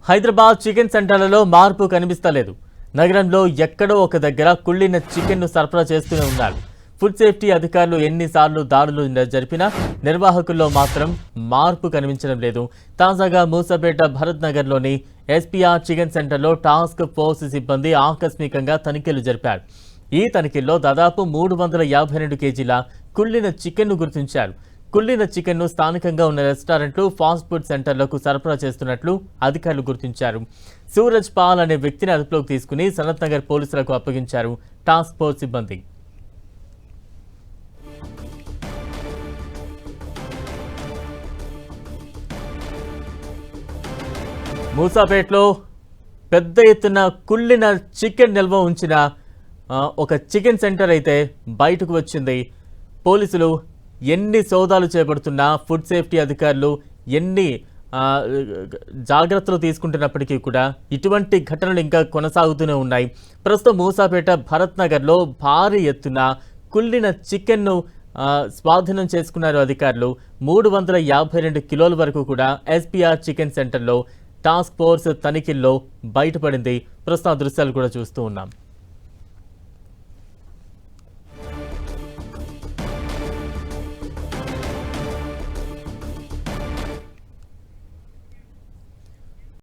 Hyderabad chicken సెంటర్లలో మార్పు కనిపిస్తలేదు. నగరంలో ఎక్కడో ఒక దగ్గర కుళ్ళిన చికెన్ను సరఫరా చేస్తూనే ఉన్నారు. ఫుడ్ సేఫ్టీ అధికారులు ఎన్నిసార్లు దాడులు జరిపినా నిర్వాహకుల్లో మాత్రం మార్పు కనిపించడం లేదు. తాజాగా మూసాపేట భరత్ నగర్లోని ఎస్పీఆర్ చికెన్ సెంటర్లో టాస్క్ ఫోర్స్ సిబ్బంది ఆకస్మికంగా తనిఖీలు జరిపారు. ఈ తనిఖీల్లో దాదాపు 352 కేజీల కుళ్ళిన చికెన్ను గుర్తించారు. కుళ్ళిన చికెన్ను స్థానికంగా ఉన్న రెస్టారెంట్లు, ఫాస్ట్ ఫుడ్ సెంటర్లకు సరఫరా చేస్తున్నట్లు అధికారులు గుర్తించారు. సూరజ్ పాల్ అనే వ్యక్తిని అదుపులోకి తీసుకుని సనత్ నగర్ పోలీసులకు అప్పగించారు టాస్క్ ఫోర్స్ సిబ్బంది. మూసాపేటలో పెద్ద ఎత్తున కుళ్ళిన చికెన్ నిల్వ ఉంచిన ఒక చికెన్ సెంటర్ అయితే బయటకు వచ్చింది. పోలీసులు ఎన్ని సోదాలు చేపడుతున్నా, ఫుడ్ సేఫ్టీ అధికారులు ఎన్ని జాగ్రత్తలు తీసుకుంటున్నప్పటికీ కూడా ఇటువంటి ఘటనలు ఇంకా కొనసాగుతూనే ఉన్నాయి. ప్రస్తుతం మూసాపేట భరత్ నగర్లో భారీ ఎత్తున కుళ్ళిన చికెన్ను స్వాధీనం చేసుకున్నారు అధికారులు. 352 కిలోల వరకు కూడా ఎస్పీఆర్ చికెన్ సెంటర్లో టాస్క్ ఫోర్స్ తనిఖీల్లో బయటపడింది. ప్రస్తుతం దృశ్యాలు కూడా చూస్తూ ఉన్నాం.